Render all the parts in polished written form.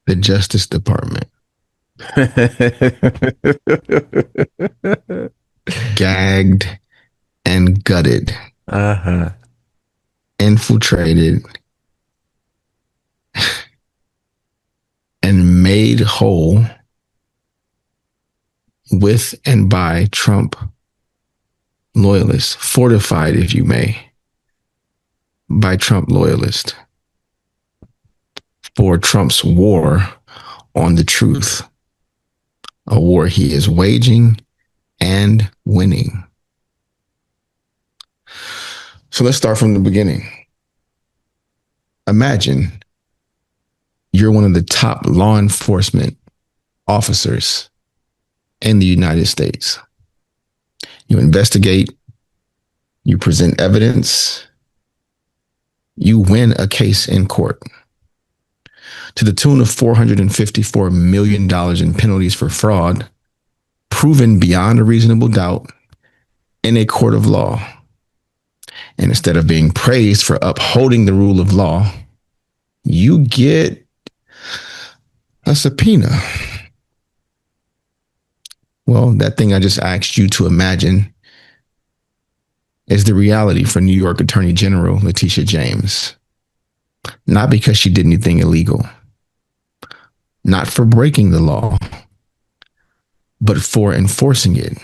The Justice Department, gagged and gutted, Uh-huh. infiltrated and made whole with and by Trump loyalists, fortified, if you may, by Trump loyalists for Trump's war on the truth, a war he is waging and winning. So let's start from the beginning. Imagine you're one of the top law enforcement officers in the United States. You investigate, you present evidence, you win a case in court to the tune of $454 million in penalties for fraud, proven beyond a reasonable doubt in a court of law. And instead of being praised for upholding the rule of law, you get a subpoena. Well, that thing I just asked you to imagine is the reality for New York Attorney General Letitia James. Not because she did anything illegal, not for breaking the law, but for enforcing it.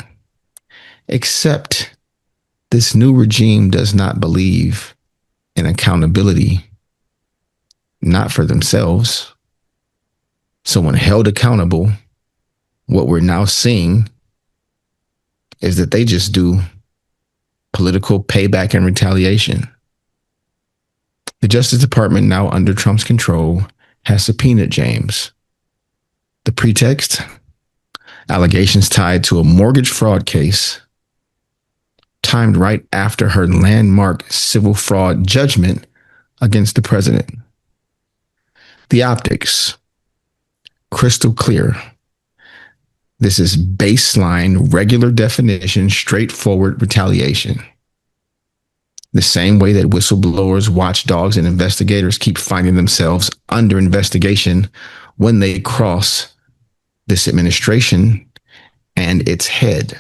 Except this new regime does not believe in accountability, not for themselves. So when held accountable, what we're now seeing is that they just do political payback and retaliation. The Justice Department, now under Trump's control, has subpoenaed James. The pretext? Allegations tied to a mortgage fraud case timed right after her landmark civil fraud judgment against the president. The optics, crystal clear. This is baseline, regular definition, straightforward retaliation. The same way that whistleblowers, watchdogs, and investigators keep finding themselves under investigation when they cross this administration and its head.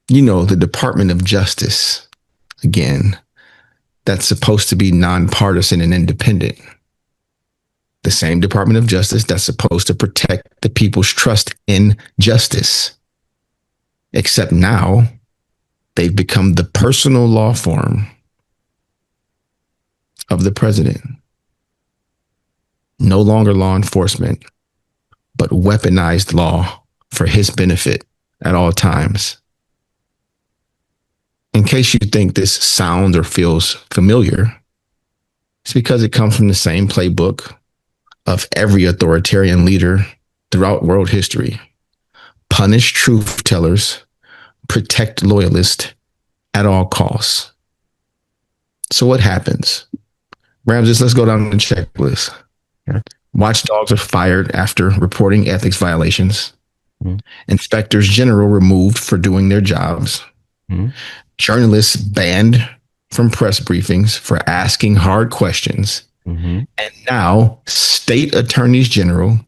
You know, the Department of Justice, again, that's supposed to be nonpartisan and independent. The same Department of Justice that's supposed to protect the people's trust in justice. Except now, they've become the personal law firm of the president. No longer law enforcement, but weaponized law for his benefit at all times. In case you think this sounds or feels familiar, it's because it comes from the same playbook of every authoritarian leader throughout world history. Punish truth tellers, protect loyalists at all costs. So what happens? Ramses, let's go down the checklist. Yeah. Watchdogs are fired after reporting ethics violations. Mhm. Inspectors general removed for doing their jobs. Mhm. Journalists banned from press briefings for asking hard questions. Mhm. And now state attorneys general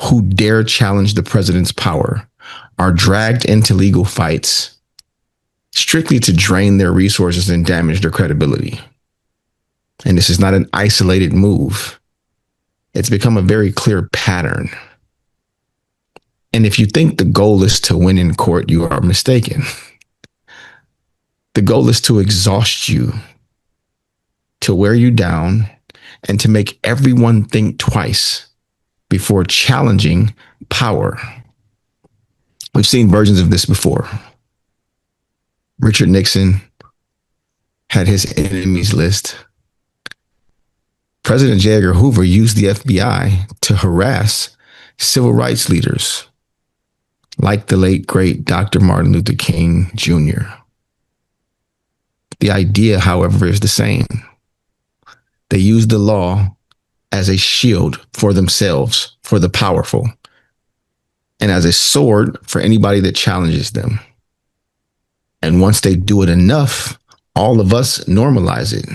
who dare challenge the president's power are dragged into legal fights strictly to drain their resources and damage their credibility. And this is not an isolated move. It's become a very clear pattern. And if you think the goal is to win in court, you are mistaken. The goal is to exhaust you, to wear you down, and to make everyone think twice before challenging power. We've seen versions of this before. Richard Nixon had his enemies list. President J. Edgar Hoover used the FBI to harass civil rights leaders like the late, great Dr. Martin Luther King Jr. The idea, however, is the same. They use the law as a shield for themselves, for the powerful, and as a sword for anybody that challenges them. And once they do it enough, all of us normalize it.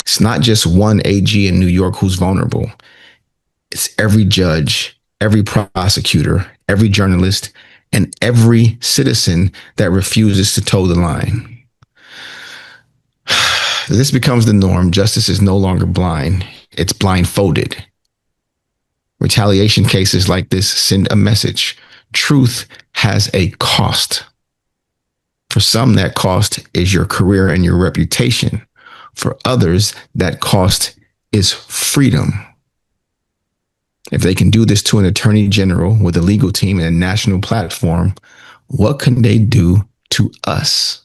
It's not just one AG in New York who's vulnerable. It's every judge, every prosecutor, every journalist, and every citizen that refuses to toe the line. This becomes the norm. Justice is no longer blind, it's blindfolded. Retaliation cases like this send a message. Truth has a cost. For some, that cost is your career and your reputation. For others, that cost is freedom. If they can do this to an attorney general with a legal team and a national platform, what can they do to us?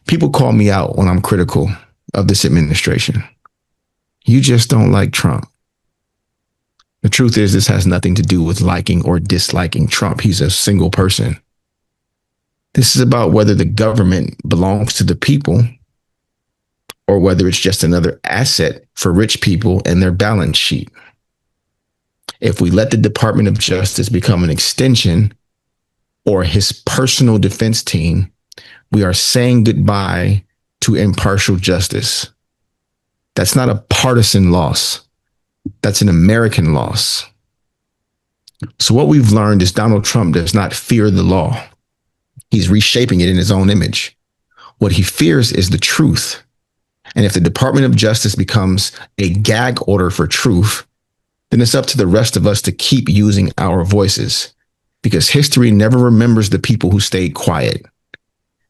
People call me out when I'm critical of this administration. You just don't like Trump. The truth is, this has nothing to do with liking or disliking Trump. He's a single person. This is about whether the government belongs to the people or whether it's just another asset for rich people and their balance sheet. If we let the Department of Justice become an extension or his personal defense team, we are saying goodbye to impartial justice. That's not a partisan loss. That's an American loss. So what we've learned is Donald Trump does not fear the law. He's reshaping it in his own image. What he fears is the truth. And if the Department of Justice becomes a gag order for truth, then it's up to the rest of us to keep using our voices, because history never remembers the people who stayed quiet.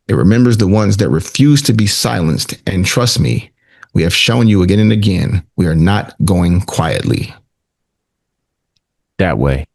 It remembers the ones that refuse to be silenced. And trust me, we have shown you again and again, we are not going quietly. That way.